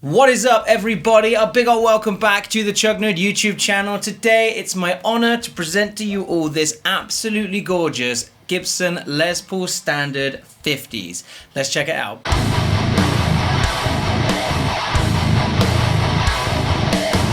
What is up, everybody? A big old welcome back to the Chug Nerd YouTube channel. Today it's my honor to present to you all this absolutely gorgeous Gibson Les Paul Standard 50s. Let's check it out.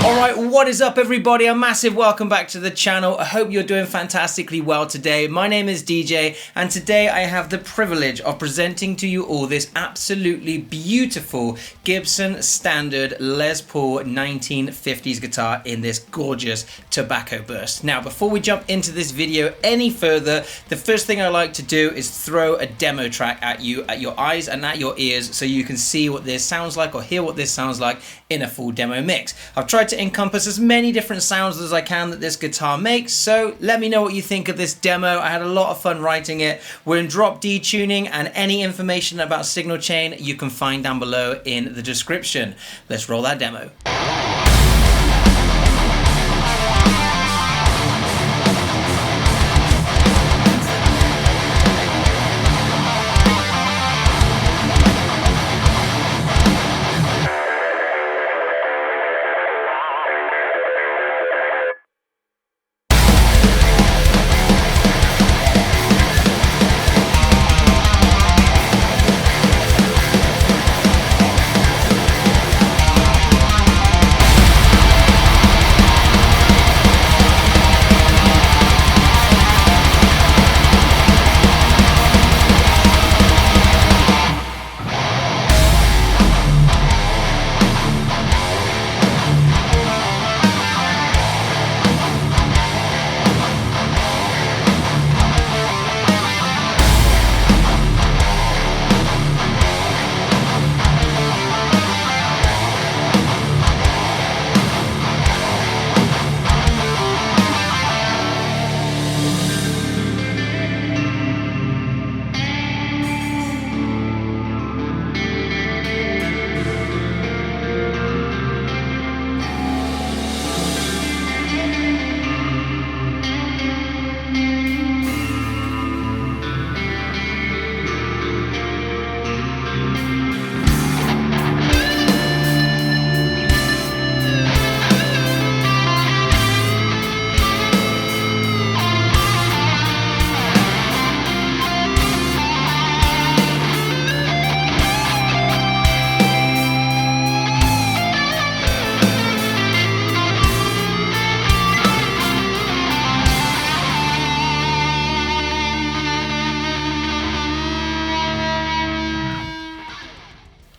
Alright, what is up, everybody? A massive welcome back to the channel. I hope you're doing fantastically well today. My name is DJ, and today I have the privilege of presenting to you all this absolutely beautiful Gibson Standard Les Paul 1950s guitar in this gorgeous tobacco burst. Now, before we jump into this video any further, the first thing I like to do is throw a demo track at you, at your eyes and at your ears, so you can see what this sounds like or hear what this sounds like in a full demo mix. I've tried to encompass as many different sounds as I can that this guitar makes, so let me know what you think of this demo. I had a lot of fun writing it. We're in drop D tuning, and any information about signal chain you can find down below in the description. Let's roll that demo.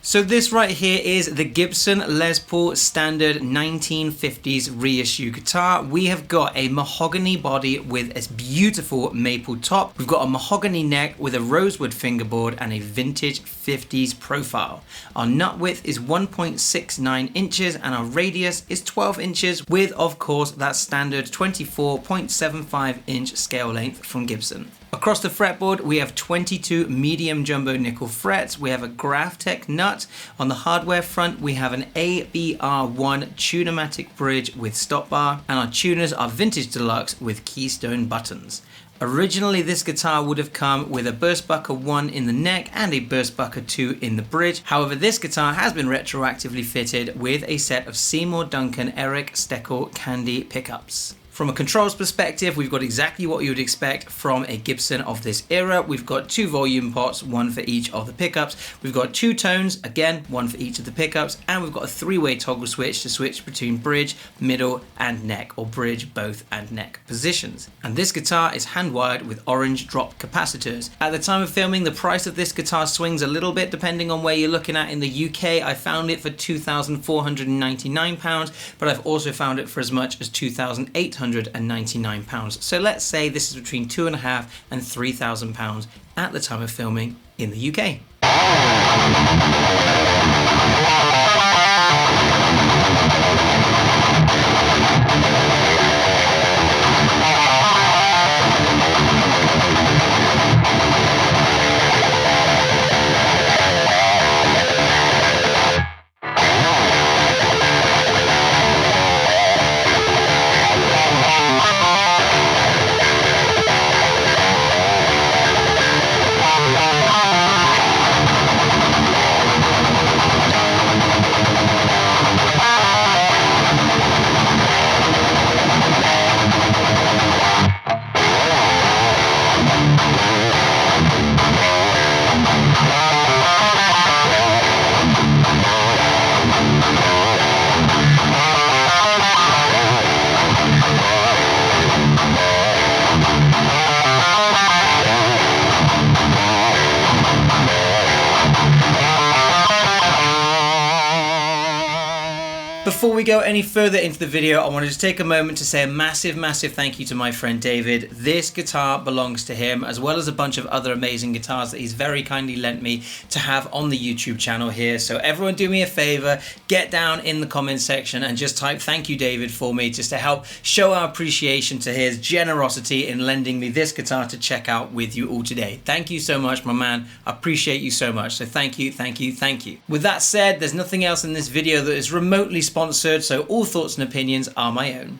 So this right here is the Gibson Les Paul Standard 1950s reissue guitar. We have got a mahogany body with a beautiful maple top. We've got a mahogany neck with a rosewood fingerboard and a vintage 50s profile. Our nut width is 1.69 inches and our radius is 12 inches with, of course, that standard 24.75 inch scale length from Gibson. Across the fretboard, we have 22 medium jumbo nickel frets. We have a Graphtec nut. On the hardware front, we have an ABR1 Tunematic bridge with stop bar, and our tuners are Vintage Deluxe with keystone buttons. Originally, this guitar would have come with a Burstbucker 1 in the neck and a Burstbucker 2 in the bridge. However, this guitar has been retroactively fitted with a set of Seymour, Duncan, Eric, Steckel Candy pickups. From a controls perspective, we've got exactly what you would expect from a Gibson of this era. We've got two volume pots, one for each of the pickups. We've got two tones, again, one for each of the pickups. And we've got a three-way toggle switch to switch between bridge, middle, and neck, or bridge, both, and neck positions. And this guitar is hand-wired with orange drop capacitors. At the time of filming, the price of this guitar swings a little bit depending on where you're looking at. In the UK, I found it for £2,499, but I've also found it for as much as £2,899. So let's say this is between £2,500 and £3,000 at the time of filming in the UK. Before we go any further into the video, I want to just take a moment to say a massive thank you to my friend David. This guitar belongs to him, as well as a bunch of other amazing guitars that he's very kindly lent me to have on the YouTube channel here. So everyone do me a favor, get down in the comments section and just type thank you David for me, just to help show our appreciation to his generosity in lending me this guitar to check out with you all today. Thank you so much, my man. I appreciate you so much. So thank you. With that said, there's nothing else in this video that is remotely sponsored, so all thoughts and opinions are my own.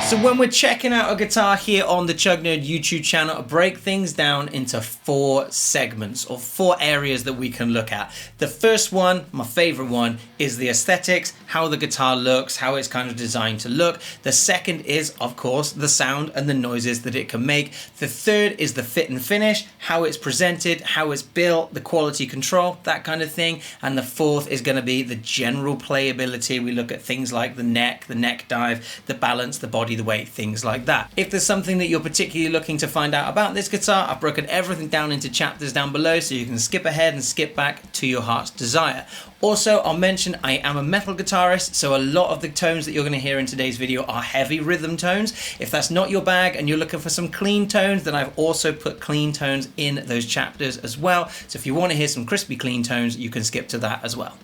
So when we're checking out a guitar here on the Chug Nerd YouTube channel, I break things down into 4 segments, or 4 areas that we can look at. The first one, my favorite one, is the aesthetics, how the guitar looks, how it's kind of designed to look. The second is, of course, the sound and the noises that it can make. The third is the fit and finish, how it's presented, how it's built, the quality control, that kind of thing. And the fourth is going to be the general playability. We look at things like the neck dive, the balance, the body, the weight, things like that. If there's something that you're particularly looking to find out about this guitar, I've broken everything down into chapters down below, so you can skip ahead and skip back to your heart's desire. Also, I'll mention I am a metal guitarist, so a lot of the tones that you're going to hear in today's video are heavy rhythm tones. If that's not your bag and you're looking for some clean tones, then I've also put clean tones in those chapters as well. So if you want to hear some crispy clean tones, you can skip to that as well.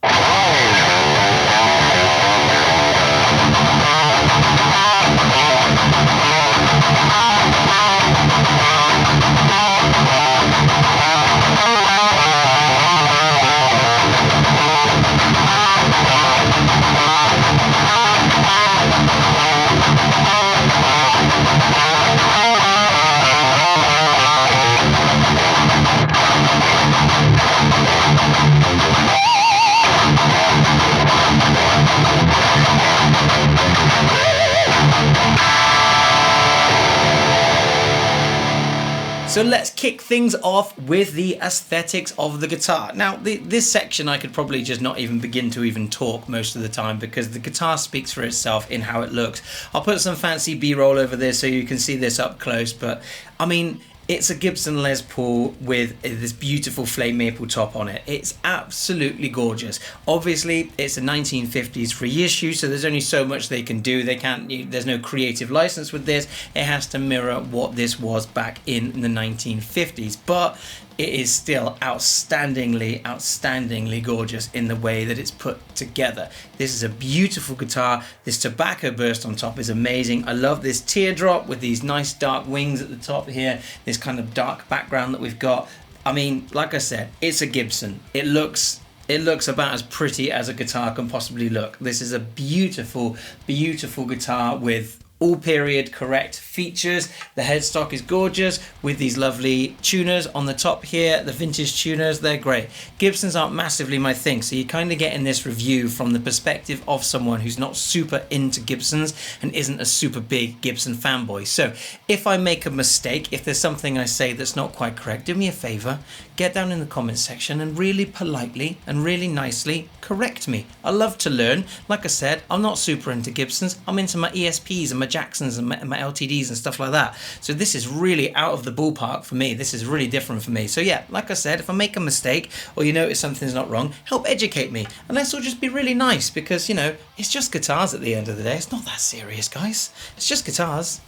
So let's kick things off with the aesthetics of the guitar. Now, this section I could probably just not even begin to even talk most of the time, because the guitar speaks for itself in how it looks. I'll put some fancy B-roll over this so you can see this up close, but I mean, it's a Gibson Les Paul with this beautiful flame maple top on it. It's absolutely gorgeous. Obviously, it's a 1950s reissue, so there's only so much they can do. There's no creative license with this. It has to mirror what this was back in the 1950s, but it is still outstandingly gorgeous in the way that it's put together. This is a beautiful guitar. This tobacco burst on top is amazing. I love this teardrop with these nice dark wings at the top here, this kind of dark background that we've got. I mean, like I said, it's a Gibson. It looks about as pretty as a guitar can possibly look. This is a beautiful guitar with all period correct features. The headstock is gorgeous with these lovely tuners on the top here, the vintage tuners, they're great. Gibsons aren't massively my thing, so you kind of get in this review from the perspective of someone who's not super into Gibsons and isn't a super big Gibson fanboy. So if I make a mistake, if there's something I say that's not quite correct, do me a favor, get down in the comments section and really politely and really nicely correct me. I love to learn. Like I said, I'm not super into Gibsons. I'm into my ESPs and my Jacksons and my LTDs and stuff like that. So this is really out of the ballpark for me. This is really different for me. So yeah, like I said, if I make a mistake or you notice something's not wrong, help educate me. And let's all just be really nice, because, you know, it's just guitars at the end of the day. It's not that serious, guys. It's just guitars.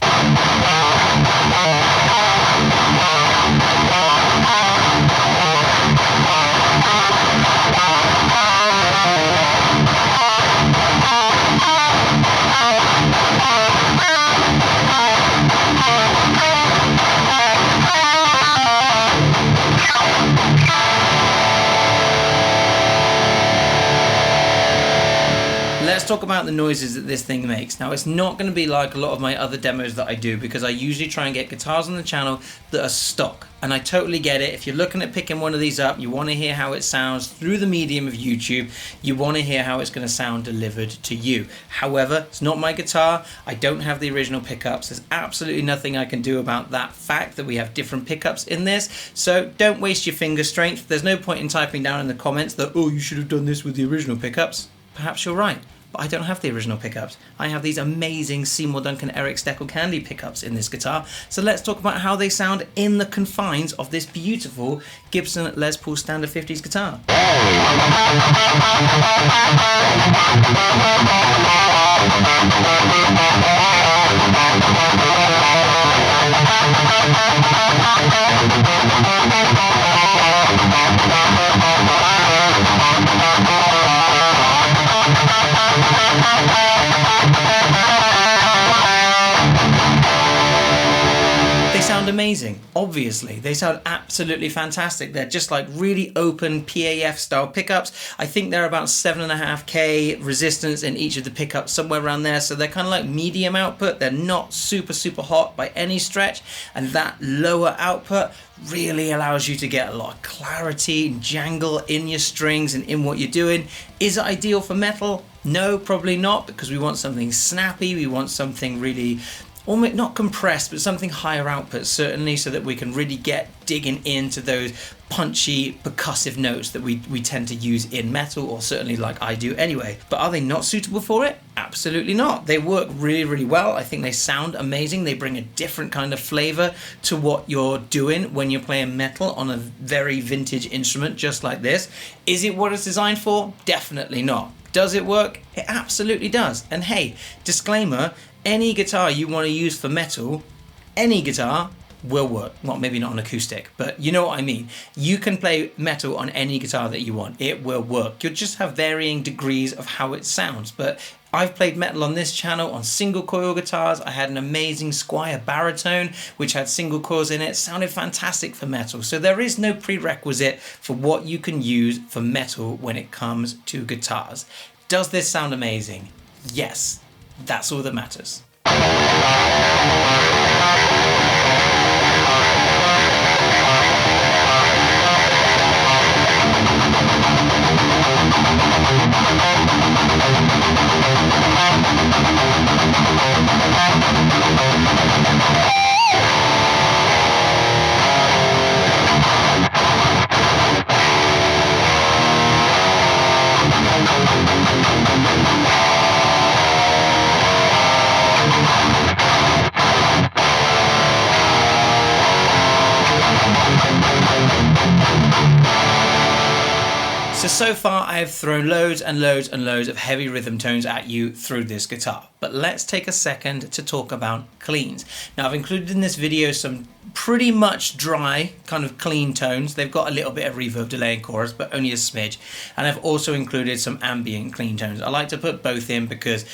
talk about the noises that this thing makes. Now, it's not going to be like a lot of my other demos that I do, because I usually try and get guitars on the channel that are stock. And I totally get it. If you're looking at picking one of these up, you want to hear how it sounds through the medium of YouTube. You want to hear how it's going to sound delivered to you. However, it's not my guitar. I don't have the original pickups. There's absolutely nothing I can do about that fact that we have different pickups in this. So don't waste your finger strength. There's no point in typing down in the comments that, oh, you should have done this with the original pickups. Perhaps you're right, but I don't have the original pickups. I have these amazing Seymour, Duncan, Eric Steckel Candy pickups in this guitar. So let's talk about how they sound in the confines of this beautiful Gibson Les Paul Standard 50s guitar. They sound amazing, obviously. They sound absolutely fantastic. They're just like really open PAF style pickups. I think they're about 7.5K resistance in each of the pickups, somewhere around there. So they're kind of like medium output. They're not super, super hot by any stretch. And that lower output really allows you to get a lot of clarity and jangle in your strings and in what you're doing. Is it ideal for metal? No, probably not, because we want something snappy. We want something really almost not compressed, but something higher output, certainly, so that we can really get digging into those punchy percussive notes that we tend to use in metal, or certainly like I do anyway. But are they not suitable for it? Absolutely not. They work really, really well. I think they sound amazing. They bring a different kind of flavor to what you're doing when you're playing metal on a very vintage instrument just like this. Is it what it's designed for? Definitely not. Does it work? It absolutely does. And hey, disclaimer, any guitar you want to use for metal, any guitar will work. Well, maybe not on acoustic, but you know what I mean. You can play metal on any guitar that you want. It will work. You'll just have varying degrees of how it sounds. But I've played metal on this channel on single coil guitars. I had an amazing Squier baritone, which had single coils in it. It sounded fantastic for metal. So there is no prerequisite for what you can use for metal when it comes to guitars. Does this sound amazing? Yes. That's all that matters. So far I've thrown loads and loads and loads of heavy rhythm tones at you through this guitar, but let's take a second to talk about cleans. Now I've included in this video some pretty much dry kind of clean tones. They've got a little bit of reverb, delay and chorus, but only a smidge. And I've also included some ambient clean tones. I like to put both in because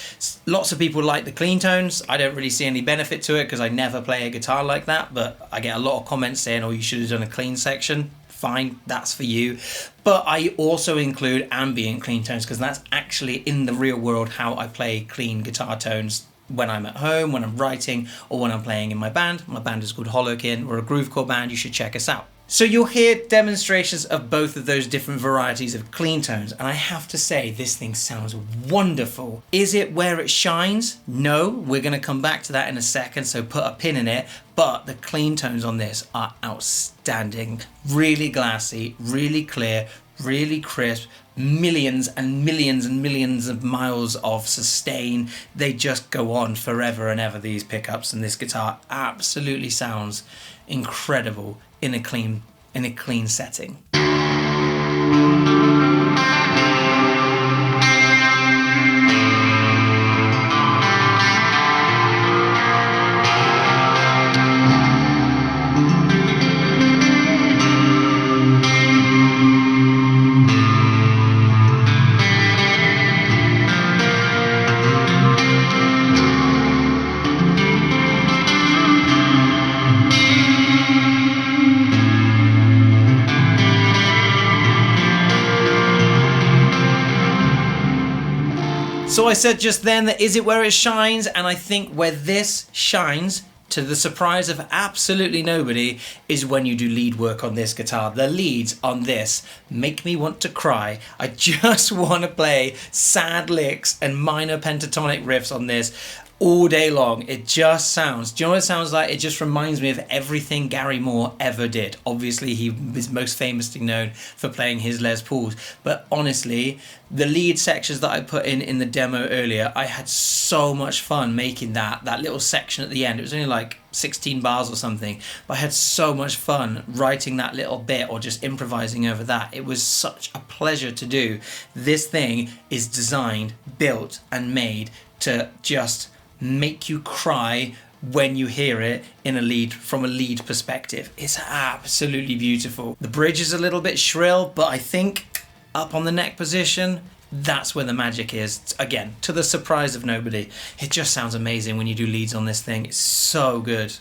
lots of people like the clean tones. I don't really see any benefit to it because I never play a guitar like that, but I get a lot of comments saying, oh, you should have done a clean section. Fine, that's for you. But I also include ambient clean tones because that's actually in the real world how I play clean guitar tones when I'm at home, when I'm writing, or when I'm playing in my band. My band is called Hollokin. We're a groovecore band. You should check us out. So you'll hear demonstrations of both of those different varieties of clean tones, and I have to say this thing sounds wonderful. Is it where it shines? No, we're going to come back to that in a second, so put a pin in it, but the clean tones on this are outstanding. Really glassy, really clear, really crisp, millions and millions and millions of miles of sustain. They just go on forever and ever, these pickups, and this guitar absolutely sounds incredible in a clean setting. So I said just then that is it where it shines, and I think where this shines, to the surprise of absolutely nobody, is when you do lead work on this guitar. The leads on this make me want to cry. I just want to play sad licks and minor pentatonic riffs on this all day long. It just sounds, do you know what it sounds like? It just reminds me of everything Gary Moore ever did. Obviously he is most famously known for playing his Les Pauls, but honestly the lead sections that I put in the demo earlier, I had so much fun making that little section at the end. It was only like 16 bars or something, but I had so much fun writing that little bit or just improvising over that. It was such a pleasure to do. This thing is designed, built and made to just make you cry when you hear it in a lead, from a lead perspective. It's absolutely beautiful. The bridge is a little bit shrill, but I think up on the neck position, that's where the magic is. Again, to the surprise of nobody, it just sounds amazing when you do leads on this thing. It's so good.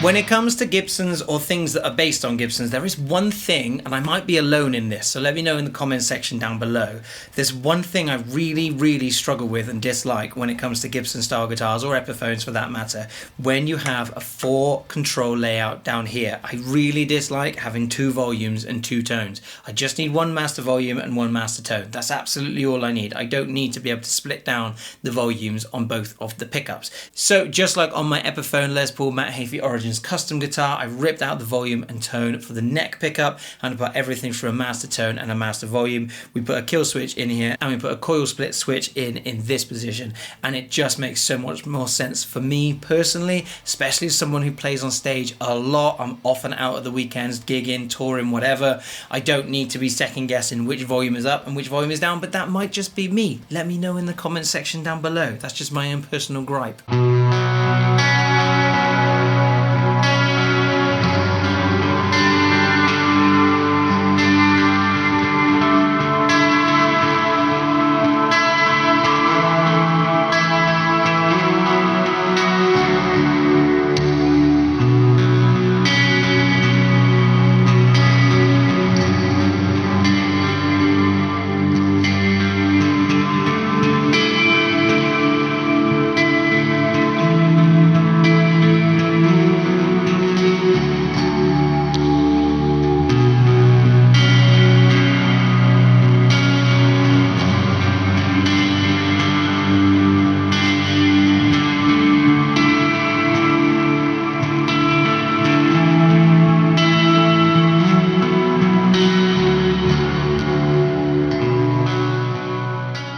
When it comes to Gibsons or things that are based on Gibsons, there is one thing, and I might be alone in this, so let me know in the comments section down below. There's one thing I really struggle with and dislike when it comes to Gibson style guitars, or Epiphones for that matter. When you have a 4 control layout down here, I really dislike having 2 volumes and 2 tones. I just need 1 master volume and 1 master tone. That's absolutely all I need. I don't need to be able to split down the volumes on both of the pickups. So just like on my Epiphone Les Paul Matt Heafy Origins custom guitar, I ripped out the volume and tone for the neck pickup and put everything through a master tone and a master volume. We put a kill switch in here and we put a coil split switch in this position, and it just makes so much more sense for me personally, especially as someone who plays on stage a lot. I'm often out at the weekends, gigging, touring, whatever. I don't need to be second guessing which volume is up and which volume is down, but that might just be me. Let me know in the comment section down below. That's just my own personal gripe.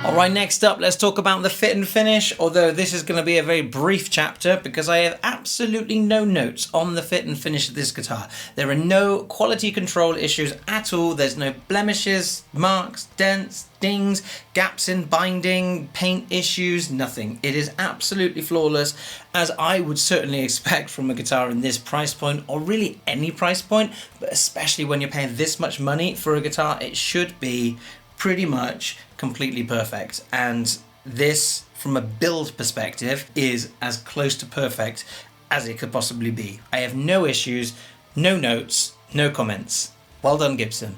Alright, next up, let's talk about the fit and finish, although this is going to be a very brief chapter because I have absolutely no notes on the fit and finish of this guitar. There are no quality control issues at all. There's no blemishes, marks, dents, dings, gaps in binding, paint issues, nothing. It is absolutely flawless, as I would certainly expect from a guitar in this price point, or really any price point, but especially when you're paying this much money for a guitar, it should be pretty much completely perfect. And this, from a build perspective, is as close to perfect as it could possibly be. I have no issues, no notes, no comments. Well done, Gibson.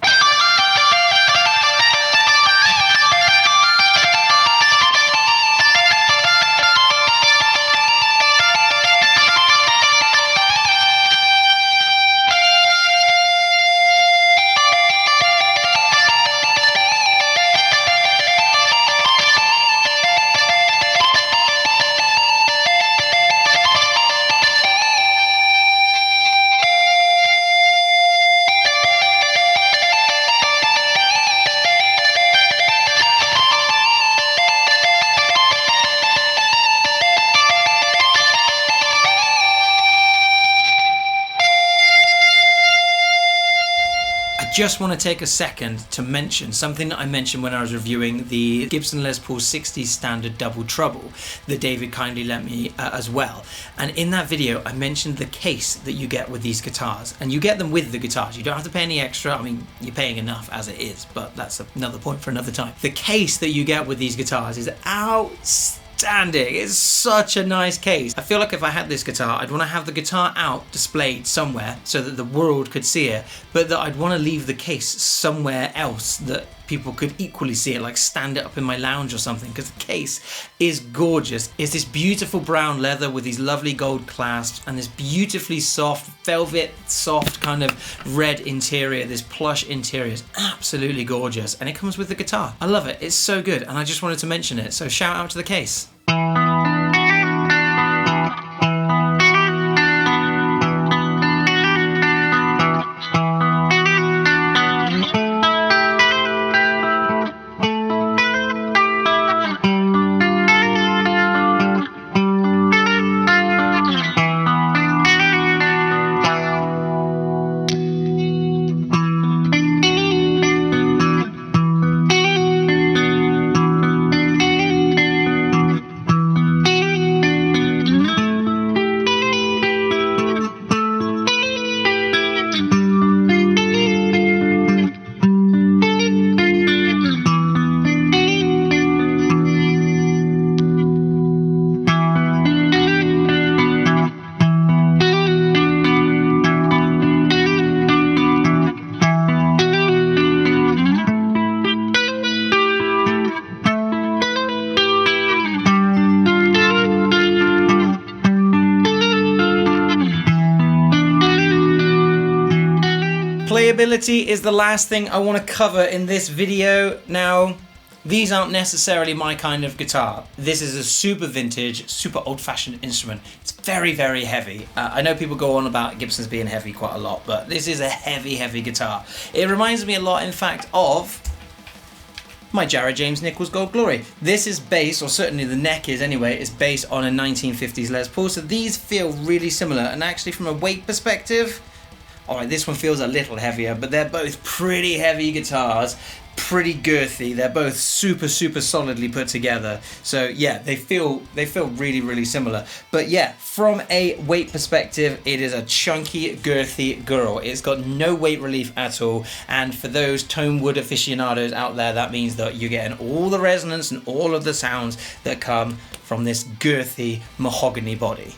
just want to take a second to mention something that I mentioned when I was reviewing the Gibson Les Paul 60s Standard Double Trouble that David kindly lent me as well. And in that video, I mentioned the case that you get with these guitars, and you get them with the guitars. You don't have to pay any extra. I mean, you're paying enough as it is, but that's another point for another time. The case that you get with these guitars is outstanding. It's such a nice case. I feel like if I had this guitar, I'd want to have the guitar out displayed somewhere so that the world could see it, but that I'd want to leave the case somewhere else that people could equally see it, like stand it up in my lounge or something, because the case is gorgeous. It's this beautiful brown leather with these lovely gold clasps and this beautifully soft, velvet, soft kind of red interior. This plush interior is absolutely gorgeous, and it comes with the guitar. I love it. It's so good, and I just wanted to mention it. So shout out to the case. Playability is the last thing I want to cover in this video. Now, these aren't necessarily my kind of guitar. This is a super vintage, super old-fashioned instrument. It's very, very heavy. I know people go on about Gibsons being heavy quite a lot, but this is a heavy, heavy guitar. It reminds me a lot, in fact, of my Jared James Nichols Gold Glory. This is based, or certainly the neck is anyway, is based on a 1950s Les Paul, so these feel really similar. And actually from a weight perspective, alright, this one feels a little heavier, but they're both pretty heavy guitars, pretty girthy. They're both super, super solidly put together. So yeah, they feel really, really similar. But yeah, from a weight perspective, it is a chunky, girthy girl. It's got no weight relief at all. And for those tone wood aficionados out there, that means that you're getting all the resonance and all of the sounds that come from this girthy mahogany body.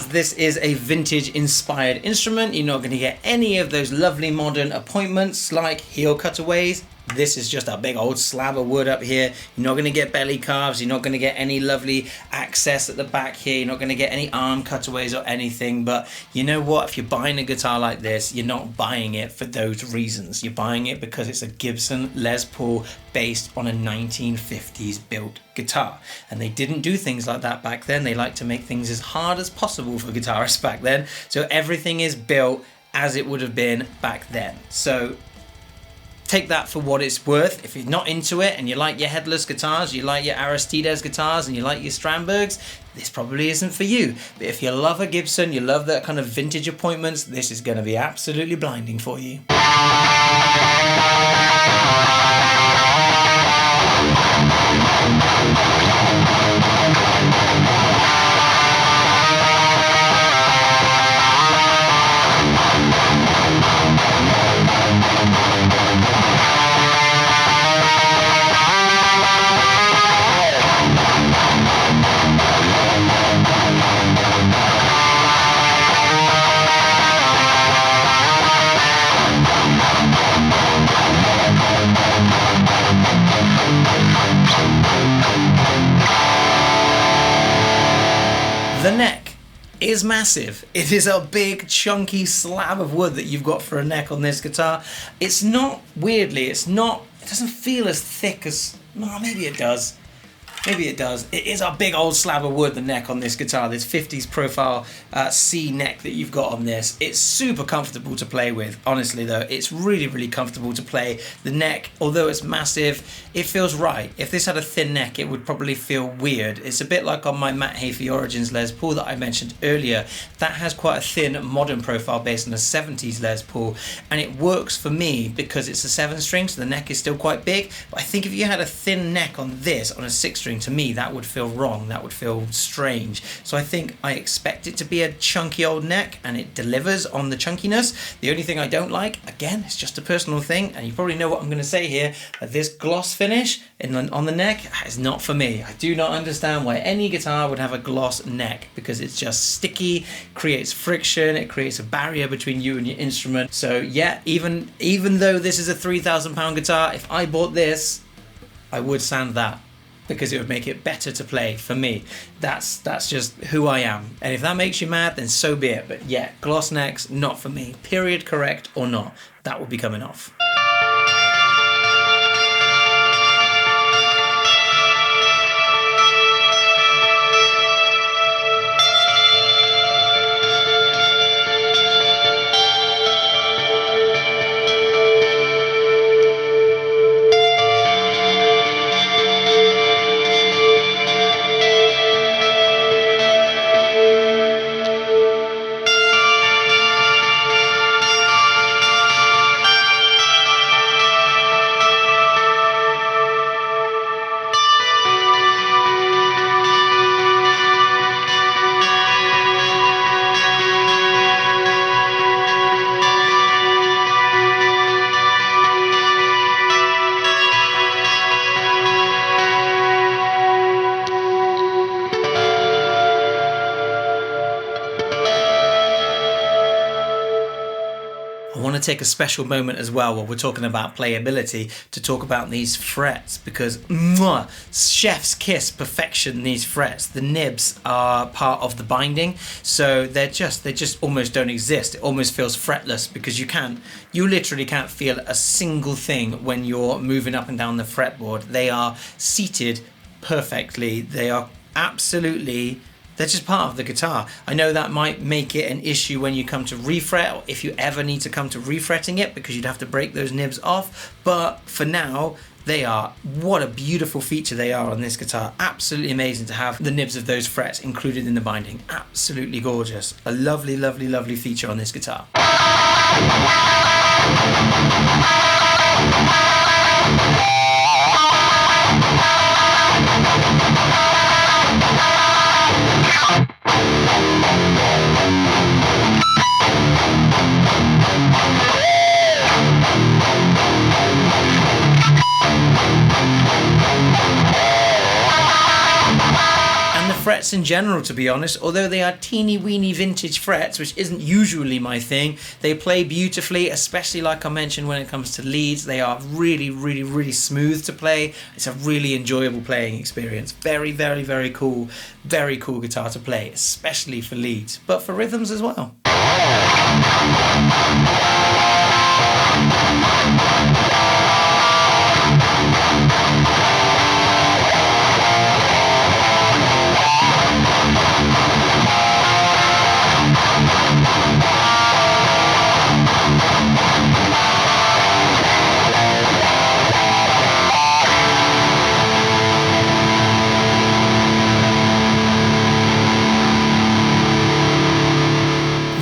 This is a vintage inspired instrument. You're not going to get any of those lovely modern appointments like heel cutaways. This is just a big old slab of wood up here. You're not going to get belly carves. You're not going to get any lovely access at the back here. You're not going to get any arm cutaways or anything. But you know what? If you're buying a guitar like this, you're not buying it for those reasons. You're buying it because it's a Gibson Les Paul based on a 1950s built guitar. And they didn't do things like that back then. They liked to make things as hard as possible for guitarists back then. So everything is built as it would have been back then. So take that for what it's worth. If you're not into it and you like your headless guitars, you like your Aristides guitars and you like your Strandbergs, this probably isn't for you. But if you love a Gibson, you love that kind of vintage appointments, this is going to be absolutely blinding for you. is massive. It is a big chunky slab of wood that you've got for a neck on this guitar. It's not, weirdly, it doesn't feel as thick as, well, maybe it does. Maybe it does. It is a big old slab of wood, the neck on this guitar, this 50s profile C neck that you've got on this. It's super comfortable to play with, honestly though. It's really, really comfortable to play. The neck, although it's massive, it feels right. If this had a thin neck, it would probably feel weird. It's a bit like on my Matt Heafy Origins Les Paul that I mentioned earlier. That has quite a thin modern profile based on a 70s Les Paul, and it works for me because it's a 7-string, so the neck is still quite big. But I think if you had a thin neck on this, on a 6-string, to me that would feel wrong, that would feel strange. So I expect it to be a chunky old neck, and it delivers on the chunkiness. The only thing I don't like, again, it's just a personal thing, and you probably know what I'm going to say here, that this gloss finish on the neck is not for me. I do not understand why any guitar would have a gloss neck, because it's just sticky, creates friction, it creates a barrier between you and your instrument. So yeah, even though this is a £3,000 guitar, if I bought this, I would sand that, because it would make it better to play for me. That's just who I am. And if that makes you mad, then so be it. But yeah, gloss necks, not for me. Period, correct or not, that will be coming off. I want to take a special moment as well while we're talking about playability to talk about these frets, because chef's kiss perfection, these frets. The nibs are part of the binding, so they just almost don't exist. It almost feels fretless because you literally can't feel a single thing when you're moving up and down the fretboard. They are seated perfectly. They are absolutely, they're just part of the guitar. I know that might make it an issue when you come to refret, or if you ever need to come to refretting it, because you'd have to break those nibs off. But for now, what a beautiful feature they are on this guitar. Absolutely amazing to have the nibs of those frets included in the binding. Absolutely gorgeous. A lovely, lovely, lovely feature on this guitar. Frets in general, to be honest, although they are teeny weeny vintage frets, which isn't usually my thing, they play beautifully, especially like I mentioned when it comes to leads. They are really, really, really smooth to play. It's a really enjoyable playing experience. Very, very, very cool guitar to play, especially for leads, but for rhythms as well.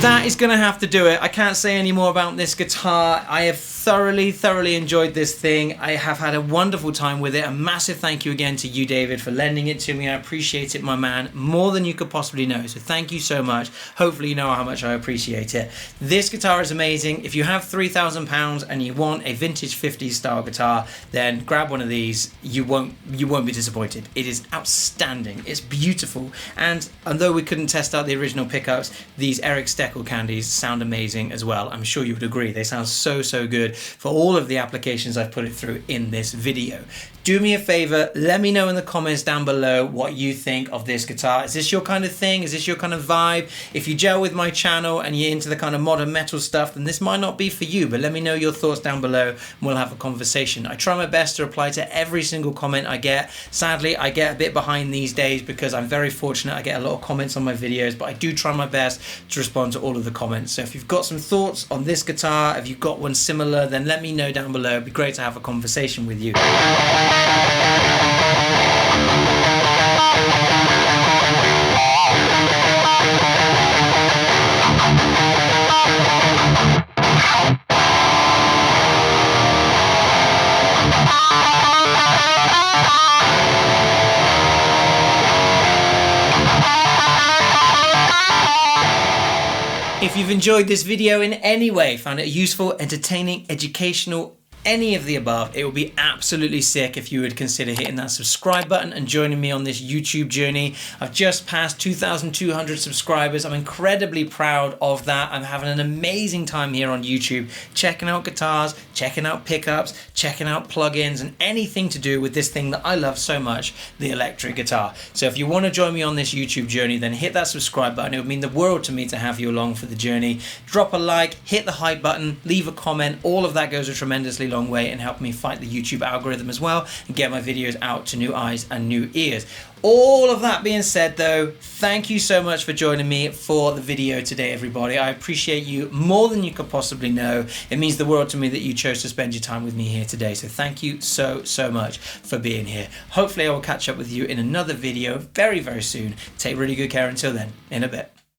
That is going to have to do it. I can't say any more about this guitar. I have thoroughly enjoyed this thing. I have had a wonderful time with it. A massive thank you again to you, David, for lending it to me. I appreciate it, my man, more than you could possibly know. So thank you so much. Hopefully you know how much I appreciate it. This guitar is amazing. If you have £3,000 and you want a vintage 50s style guitar, then grab one of these. You won't be disappointed. It is outstanding. It's beautiful. And although we couldn't test out the original pickups, these Eric Steckel candies sound amazing as well. I'm sure you would agree. They sound so good for all of the applications I've put it through in this video. Do me a favor, let me know in the comments down below what you think of this guitar. Is this your kind of thing? Is this your kind of vibe? If you gel with my channel and you're into the kind of modern metal stuff, then this might not be for you, but let me know your thoughts down below and we'll have a conversation. I try my best to reply to every single comment I get. Sadly, I get a bit behind these days because I'm very fortunate. I get a lot of comments on my videos, but I do try my best to respond to all of the comments. So if you've got some thoughts on this guitar, if you've got one similar, then let me know down below. It'd be great to have a conversation with you. If you've enjoyed this video in any way, found it useful, entertaining, educational, any of the above, it would be absolutely sick if you would consider hitting that subscribe button and joining me on this YouTube journey. I've just passed 2,200 subscribers. I'm incredibly proud of that. I'm having an amazing time here on YouTube, checking out guitars, checking out pickups, checking out plugins, and anything to do with this thing that I love so much, the electric guitar. So if you want to join me on this YouTube journey, then hit that subscribe button. It would mean the world to me to have you along for the journey. Drop a like, hit the hype button, leave a comment. All of that goes a tremendously long way and help me fight the YouTube algorithm as well and get my videos out to new eyes and new ears. All of that being said though, thank you so much for joining me for the video today, everybody. I appreciate you more than you could possibly know. It means the world to me that you chose to spend your time with me here today. So thank you so much for being here. Hopefully I will catch up with you in another video very soon. Take really good care until then. In a bit.